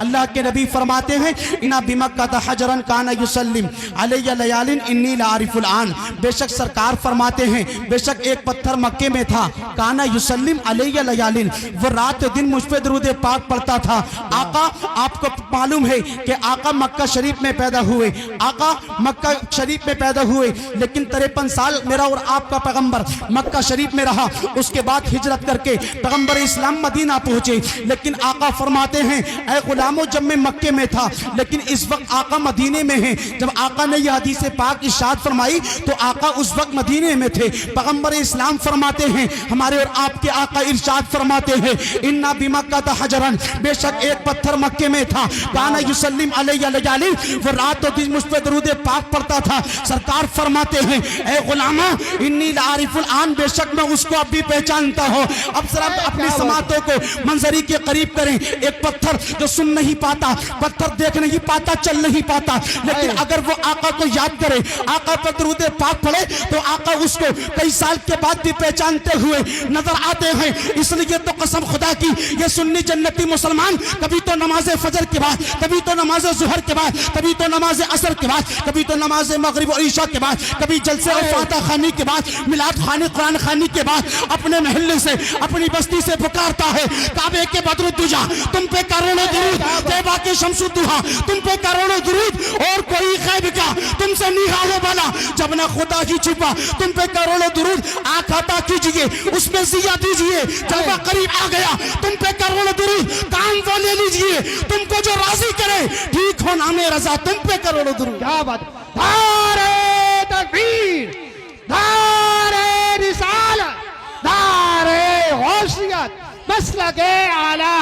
اللہ کے نبی فرماتے ہیں انا بمکہ حجرا کان یسلم علی لیالن انی لعارف الان، بے شک سرکار فرماتے ہیں بے شک ایک پتھر مکے میں تھا، کان یسلم علی لیالن، وہ رات دن مجھ پہ درود پاک پڑھتا تھا۔ آقا آپ کو معلوم ہے کہ آقا مکہ شریف میں پیدا ہوئے، آقا مکہ شریف میں پیدا ہوئے، لیکن 53 سال میرا اور آپ کا پیغمبر مکہ شریف میں رہا، اس کے بعد ہجرت کر کے پیغمبر اسلام مدینہ پہنچے۔ لیکن آقا فرماتے ہیں اے غلاموں جب میں مکے میں تھا لیکن اس وقت آقا مدینے میں ہیں۔ جب آقا نے یہ حدیث پاک ارشاد فرمائی تو آقا اس وقت مدینے میں تھے۔ پیغمبر اسلام فرماتے ہیں ہمارے اور آپ کے آقا ارشاد فرماتے ہیں انا بمکہ حجرن، بے شک ایک پتھر مکے میں تھا، کان یسلم علی لیالن، وہ رات و دن مجھ پہ درود پاک پڑھتا تھا۔ سرکار فرماتے ہیں اے غلاموں انی لعارف الان، بے شک میں اس کو اب بھی پہچانتا ہوں۔ اب ذرا اپنی سماعتوں کو منظری کے قریب کریں۔ ایک پتھر جو سن نہیں پاتا، پتھر دیکھ نہیں پاتا، چل نہیں پاتا، لیکن اگر وہ آقا کو یاد کرے، آقا پر درود پاک پڑھے تو آقا اس کو کئی سال کے بعد بھی پہچانتے ہوئے نظر آتے ہیں۔ اس لیے تو قسم خدا کی یہ سنی جنتی مسلمان کبھی تو نماز فجر کے بعد، کبھی تو نماز ظہر کے بعد، کبھی تو نماز عصر کے بعد، کبھی تو نماز مغرب و عشاء کے بعد، کبھی جلسے اور فاتحہ خوانی کے بعد، میلاد خوانی قرآن خوانی کے بعد اپنے محلے سے اپنی بستی سے پکارتا ہے کعبے کے بدر الدجا تم پہ کروڑوں درود، طیبہ کے شمس الضحیٰ تم پہ کروڑوں درود، اور کوئی غیب کا تم سے نہیں ہو بنا جب نہ خدا ہی چھپا تم پہ کروڑوں درود، آنکھ عطا کیجئے اس میں ضیاء دیجئے، جلوہ قریب آ گیا تم پہ کروڑوں درود، کام وہ لے لیجئے تم کو جو راضی کرے، ٹھیک ہو نام رضا تم پہ کروڑوں درود۔ کیا بات، نعرہ تکبیر، نعرہ رسالت، نعرہ غوثیت، مسلک اعلیٰ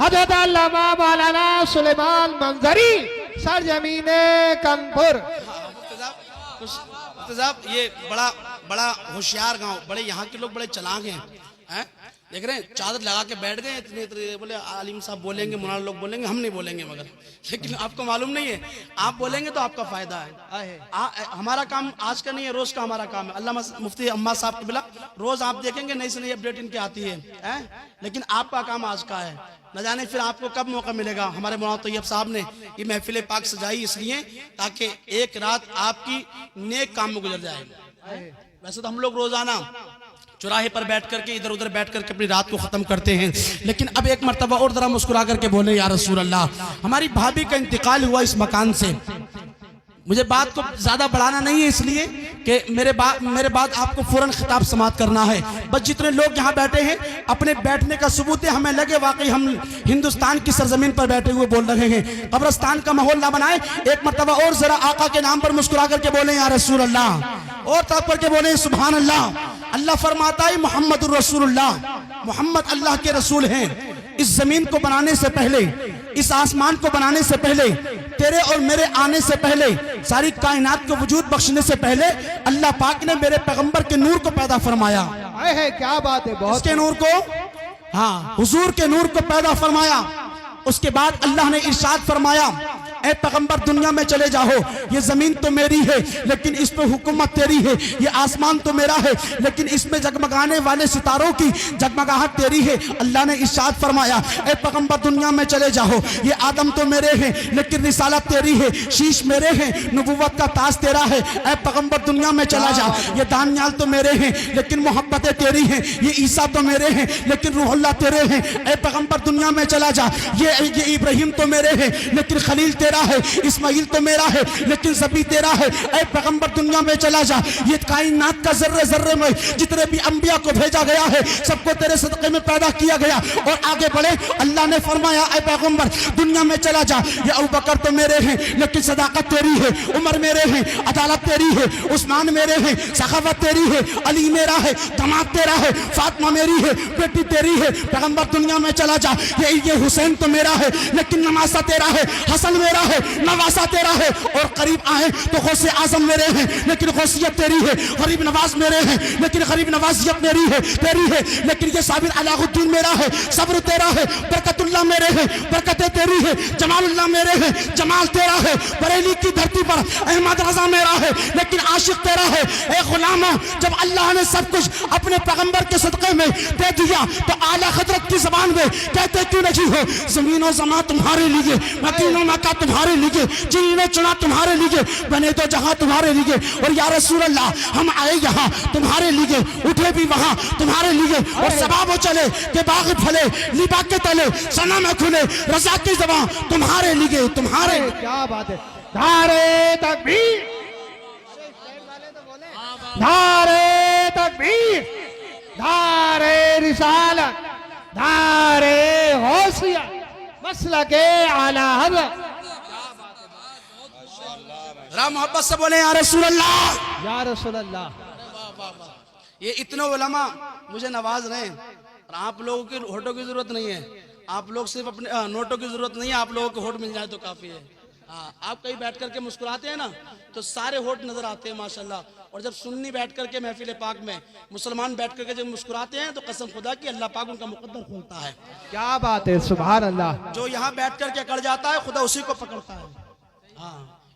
حضرت علامہ مولانا سلیمان منظری سرزمین کانپور۔ صاحب یہ بڑا ہوشیار گاؤں، بڑے یہاں کے لوگ بڑے چلاک ہیں، دیکھ رہے ہیں چادر لگا کے بیٹھ گئے اتنے بولے عالم صاحب بولیں گے، مولانا لوگ بولیں گے، ہم نہیں بولیں گے، مگر لیکن آپ کو معلوم نہیں ہے آپ بولیں گے تو آپ کا فائدہ ہے۔ ہمارا کام آج کا نہیں ہے، روز کا ہمارا کام ہے۔ علامہ مفتی عمار صاحب قبلہ روز آپ دیکھیں گے نئی سے نئی اپڈیٹ ان کی آتی ہے، لیکن آپ کا کام آج کا ہے، نہ جانے پھر آپ کو کب موقع ملے گا۔ ہمارے مولانا طیب صاحب نے یہ محفل پاک سجائی اس لیے تاکہ ایک رات آپ کی نیک کام میں گزر جائے۔ ویسے تو ہم لوگ روزانہ چوراہے پر بیٹھ کر کے ادھر ادھر بیٹھ کر کے اپنی رات کو ختم کرتے ہیں، لیکن اب ایک مرتبہ اور ذرا مسکرا کر کے بولے یا رسول اللہ، ہماری بھابھی کا انتقال ہوا اس مکان سے۔ مجھے بات کو زیادہ بڑھانا نہیں ہے اس لیے کہ میرے بعد آپ کو فوراً خطاب سماعت کرنا ہے۔ بس جتنے لوگ یہاں بیٹھے ہیں اپنے بیٹھنے کا ثبوت ہے، ہمیں لگے واقعی ہم ہندوستان کی سرزمین پر بیٹھے ہوئے بول رہے ہیں، قبرستان کا ماحول نہ بنائیں۔ ایک مرتبہ اور ذرا آقا کے نام پر مسکرا کر کے بولیں یا رسول اللہ، اور طرف کر کے بولیں سبحان اللہ۔ اللہ فرماتا ہے محمد الرسول اللہ، محمد اللہ کے رسول ہیں۔ اس زمین کو بنانے سے پہلے، اس آسمان کو بنانے سے پہلے، تیرے اور میرے آنے سے پہلے، ساری کائنات کو وجود بخشنے سے پہلے اللہ پاک نے میرے پیغمبر کے نور کو پیدا فرمایا۔ کیا بات ہے، بہت اس کے نور کو، ہاں حضور کے نور کو پیدا فرمایا۔ اس کے بعد اللہ نے ارشاد فرمایا اے پیغمبر دنیا میں چلے جاؤ، یہ زمین تو میری ہے لیکن اس پہ حکومت تیری ہے، یہ آسمان تو میرا ہے لیکن اس میں جگمگانے والے ستاروں کی جگمگاہٹ تیری ہے۔ اللہ نے ارشاد فرمایا اے پیغمبر دنیا میں چلے جاؤ، یہ آدم تو میرے ہیں لیکن رسالت تیری ہے، شیش میرے ہیں، نبوت کا تاج تیرا ہے۔ اے پیغمبر دنیا میں چلا جا، یہ دانیال تو میرے ہیں لیکن محبتیں تیری ہیں، یہ عیسیٰ تو میرے ہیں لیکن روح اللہ تیرے ہیں۔ اے پیغمبر دنیا میں چلا جا، یہ ابراہیم تو میرے ہیں لیکن خلیل تیرا ہے، اسماعیل تو میرا ہے لیکن ذبی تیرا ہے۔ اے پیغمبر دنیا میں چلا جا، یہ کائنات کا ذرے ذرے میں جتنے بھی انبیاء کو بھیجا گیا ہے سب کو تیرے صدقے میں پیدا کیا گیا۔ اور آگے بڑھے، اللہ نے فرمایا اے پیغمبر دنیا میں چلا جا، یہ ابوبکر تو میرے ہیں لیکن صداقت تیری ہے، عمر میرے ہیں، عدالت تیری ہے، عثمان میرے ہیں، سخاوت تیری ہے، علی میرا ہے، دماد تیرا ہے، فاطمہ میری ہے، بیٹی تیری ہے۔ پیغمبر دنیا میں چلا جا، یہ حسین تو میرا ہے لیکن نمازہ تیرا ہے، حسن میرا ہے، نوازا تیرا ہے، اور قریب آئے تو غوث اعظم میرے ہیں لیکن غوثیت تیری ہے، غریب نواز میرے ہیں لیکن غریب نوازیت میری ہے تیری ہے، لیکن یہ صابر علاء الدین میرا ہے، صبر تیرا ہے، برکت اللہ میرے ہیں، برکتیں تیری ہے، جمال اللہ میرے ہیں، جمال تیرا ہے، بریلی کی دھرتی پر احمد رضا میرا ہے لیکن عاشق تیرا ہے۔ اے غلاموں، جب اللہ نے سب کچھ اپنے پیغمبر کے صدقے میں دے دیا تو اعلیٰ حضرت کی زبان میں کہتے کیوں نہیں ہو، زمین و زمان تمہارے لیے، مدینہ و مکہ تمہارے لیے، جن نے چنا تمہارے لیے، بنے تو جہاں تمہارے لیے، اور یا رسول اللہ ہم آئے یہاں تمہارے لیے، اٹھے بھی وہاں تمہارے لیے، اور سباب و چلے کہ باغ پھلے لیبا کے تلے سنا میں کھلے، رضا کی زبان تمہارے لیے، تمہارے کیا بات ہے، نعرے تکبیر، نعرے تکبیر، نعرے رسالت، نعرے غوثیت، مسلک اعلیٰ حضرت۔ ذرا محبت سے بولیں یا رسول اللہ۔ یا رسول اللہ۔ یہ اتنے علماء مجھے نواز رہے ہیں، اور آپ لوگوں کی ہوٹوں کی ضرورت نہیں ہے، آپ لوگ صرف اپنے نوٹوں کی ضرورت نہیں ہے، آپ لوگوں کو ہوٹ مل جائے تو کافی ہے۔ آپ کہیں بیٹھ کر کے مسکراتے ہیں نا تو سارے ہوٹ نظر آتے ہیں ماشاءاللہ، اور جب سنی بیٹھ کر کے محفل پاک میں مسلمان بیٹھ کر کے جب مسکراتے ہیں تو قسم خدا کی اللہ پاک ان کا مقدر کھولتا ہے۔ کیا بات ہے، سبحان اللہ۔ جو یہاں بیٹھ کر کے اکڑ جاتا ہے خدا اسی کو پکڑتا ہے۔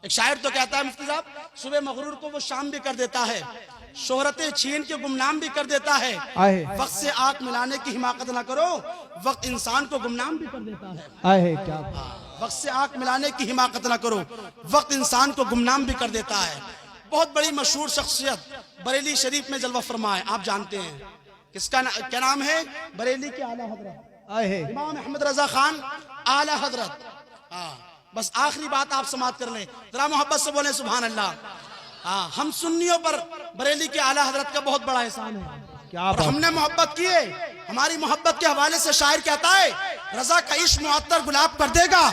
ایک شاعر تو کہتا ہے مفتی صاحب، صبح مغرور کو وہ شام بھی کر دیتا ہے، شہرتیں چھین کے گمنام بھی کر دیتا ہے، آئے وقت سے آنکھ ملانے کی حماقت نہ کرو، وقت انسان کو گمنام بھی کر دیتا ہے۔ آئے کیا بات۔ وقت سے آنکھ ملانے کی حماقت نہ کرو، وقت انسان کو گمنام بھی کر دیتا ہے۔ بہت بڑی مشہور شخصیت بریلی شریف میں جلوہ فرمائے، آپ جانتے ہیں کس کا کیا نام ہے؟ بریلی کے اعلیٰ حضرت آئے امام احمد رضا خان اعلیٰ حضرت۔ بس آخری بات آپ سماعت کر لیں، ذرا محبت سے بولیں سبحان اللہ۔ ہم سنیوں پر بریلی کے اعلیٰ حضرت کا بہت بڑا احسان ہے، کیا اور بات۔ ہم نے محبت کی ہے۔ ہماری محبت کے حوالے سے شاعر کہتا ہے، رضا کا عشق معطر گلاب کر دے گا،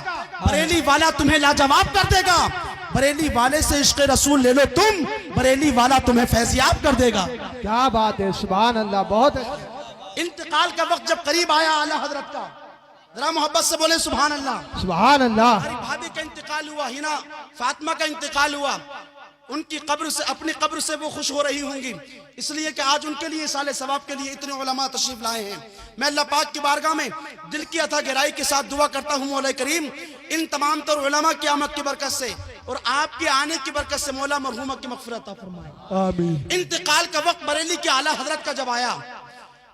بریلی والا تمہیں لاجواب کر دے گا، بریلی والے سے عشق رسول لے لو تم، بریلی والا تمہیں فیضیاب کر دے گا۔ کیا بات ہے، سبحان اللہ، بہت اچھا۔ انتقال کا وقت جب قریب آیا اعلیٰ حضرت کا، ذرا محبت سے بولیں سبحان اللہ۔ سبحان اللہ۔ ہماری بھابھی کا انتقال ہوا، ہینا فاطمہ کا انتقال ہوا، ان کی قبر سے، اپنی قبر سے وہ خوش ہو رہی ہوں گی، اس لیے کہ آج ان کے لیے سال ثواب کے لیے اتنے علماء تشریف لائے ہیں۔ میں اللہ پاک کی بارگاہ میں دل کی عطا گہرائی کے ساتھ دعا کرتا ہوں مولا کریم ان تمام تر علماء کی آمد کی برکت سے اور آپ کے آنے کی برکت سے مولا مرحومہ کی مغفرت عطا فرمائے۔ آمین۔ انتقال کا وقت بریلی کے اعلیٰ حضرت کا جب آیا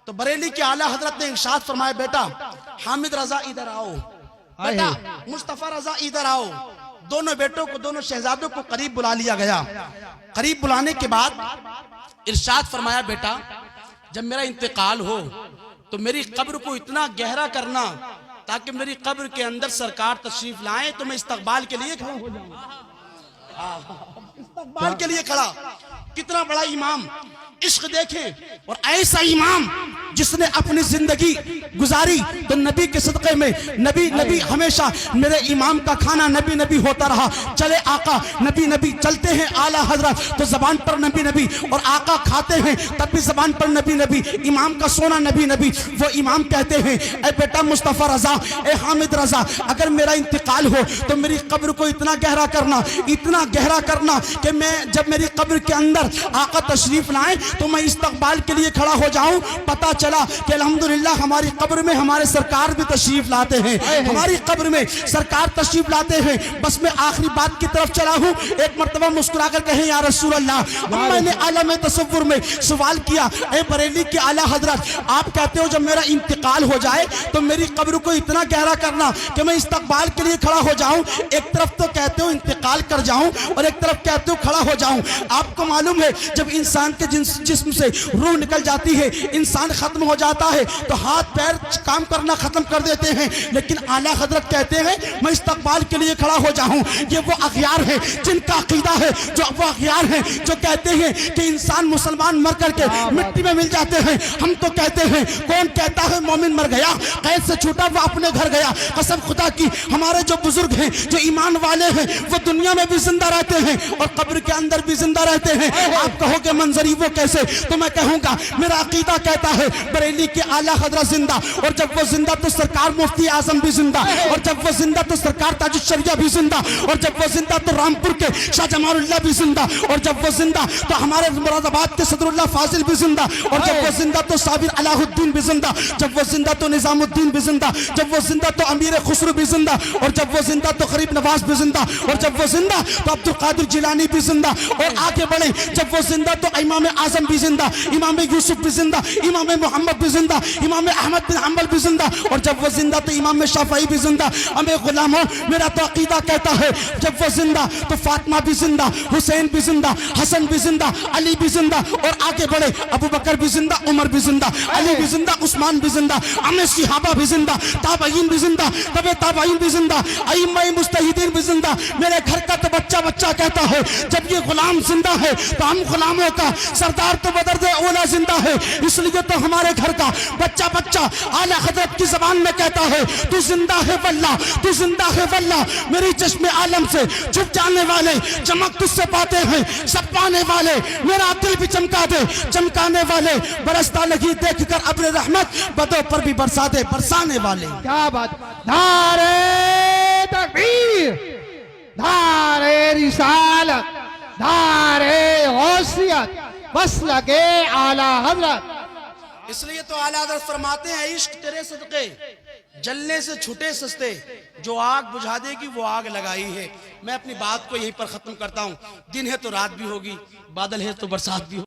تو بریلی کے اعلیٰ حضرت نے ارشاد فرمایا، بیٹا حامد رضا ادھر آؤ، بیٹا مصطفیٰ رضا ادھر آؤ۔ دونوں بیٹوں کو، دونوں شہزادوں کو قریب بلا لیا گیا۔ قریب بلانے کے بعد ارشاد فرمایا، بیٹا جب میرا انتقال ہو تو میری قبر کو اتنا گہرا کرنا تاکہ میری قبر کے اندر سرکار تشریف لائیں تو میں استقبال کے لیے کھڑا ہو جاؤں۔ استقبال کے لیے کھڑا۔ کتنا بڑا امام، عشق دیکھیں، اور ایسا امام جس نے اپنی زندگی گزاری تو نبی کے صدقے میں نبی ہمیشہ میرے امام کا کھانا نبی ہوتا رہا۔ چلے آقا نبی چلتے ہیں اعلیٰ حضرت تو زبان پر نبی، اور آقا کھاتے ہیں تب بھی زبان پر نبی، امام کا سونا نبی۔ وہ امام کہتے ہیں، اے بیٹا مصطفیٰ رضا، اے حامد رضا، اگر میرا انتقال ہو تو میری قبر کو اتنا گہرا کرنا کہ میں جب میری قبر کے اندر آقا تشریف لائیں تو میں استقبال کے لیے کھڑا ہو جاؤں۔ پتا چلا کہ الحمدللہ ہماری قبر میں ہمارے سرکار بھی تشریف لاتے ہیں، ہماری قبر میں سرکار تشریف لاتے ہیں۔ بس میں آخری بات کی طرف چلا ہوں، ایک مرتبہ مسکرا کر کہیں یا رسول اللہ۔ اب میں نے عالم تصور میں سوال کیا، اے بریلی کے اعلیٰ حضرت، آپ کہتے ہو جب میرا انتقال ہو جائے تو میری قبر کو اتنا گہرا کرنا کہ میں استقبال کے لیے کھڑا ہو جاؤں۔ ایک طرف تو کہتے ہو انتقال کر جاؤں اور ایک طرف کہتے ہو کھڑا ہو جاؤں۔ آپ کو معلوم ہے جب انسان کے جسم سے روح نکل جاتی ہے، انسان ختم ہو جاتا ہے تو ہاتھ پیر کام کرنا ختم کر دیتے ہیں، لیکن اعلیٰ حضرت کہتے ہیں میں استقبال کے لیے کھڑا ہو جاؤں۔ یہ وہ اغیار ہیں جن کا عقیدہ ہے، وہ اغیار ہیں جو کہتے ہیں کہ انسان مسلمان مر کر کے مٹی میں مل جاتے ہیں۔ ہم تو کہتے ہیں، کون کہتا ہے مومن مر گیا، قید سے چھوٹا وہ اپنے گھر گیا۔ قسم خدا کی ہمارے جو بزرگ ہیں، جو ایمان والے ہیں، وہ دنیا میں بھی زندہ رہتے ہیں اور قبر کے اندر بھی زندہ رہتے ہیں. آپ کہو کہ منظری وہ کیسے؟ تو میں کہوں گا میرا عقیدہ کہتا ہے بریلی کے اعلیٰ حضرت زندہ, اور جب وہ زندہ تو سرکار مفتی اعظم بھی زندہ, اور جب وہ زندہ تو سرکار تاج الشریعہ بھی زندہ, اور جب وہ زندہ تو رامپور کے شاہ جمال اللہ بھی زندہ, اور جب وہ زندہ تو ہمارے مراد آباد کے صدر اللہ فاضل بھی زندہ, اور جب وہ زندہ تو صابر علاء الدین بھی زندہ, جب وہ زندہ تو نظام الدین بھی زندہ, جب وہ زندہ تو امیر خسرو بھی زندہ, اور جب وہ زندہ تو غریب نواز بھی زندہ, اور جب وہ زندہ تو عبد القادر جیلانی بھی زندہ, اور آگے بڑھیں جب وہ زندہ تو امام اعظم بھی زندہ, امام یوسف بھی زندہ, امام محمد بھی زندہ, امام احمد بن حنبل بھی زندہ, اور جب وہ زندہ تو امام شافعی بھی زندہ. ہمیں غلاموں میرا تو عقیدہ کہتا ہے جب وہ زندہ تو فاطمہ بھی زندہ, حسین بھی زندہ, حسن بھی زندہ, علی بھی زندہ, اور آگے بڑھے ابو بکر بھی زندہ, عمر بھی زندہ, علی بھی زندہ, عثمان بھی زندہ, ہمیں صحابہ بھی زندہ, تابعین بھی زندہ, تبع تابعین بھی زندہ, ائمہ مجتہدین بھی زندہ. میرے گھر کا تو بچہ بچہ کہتا ہے جب یہ غلام زندہ ہے تو ہم غلاموں کا سردار تو بدرد اولا زندہ ہے, اس لیے تو ہمارے گھر کا بچہ بچہ اعلیٰ حضرت کی زبان میں کہتا ہے تو زندہ ہے واللہ, تو زندہ ہے واللہ. میری چشم عالم سے چھپ جانے والے چمک تجھ سے پاتے ہیں, سب پانے والے میرا دل بھی چمکا دے, چمکانے والے برستا لگی دیکھ کر ابر رحمت, بدوں پر بھی برسا دے برسانے والے. کیا بات, نعرہ تکبیر, نعرہ رسالت, نعرہ غوثیت, مسلک اعلیٰ حضرت. اس لیے تو اعلیٰ حضرت فرماتے ہیں عشق تیرے صدقے جلنے سے چھٹے سستے, جو آگ بجھا دے گی وہ آگ لگائی ہے. میں اپنی بات کو یہیں پر ختم کرتا ہوں. دن ہے تو رات بھی ہوگی, بادل ہے تو برسات بھی ہوگی.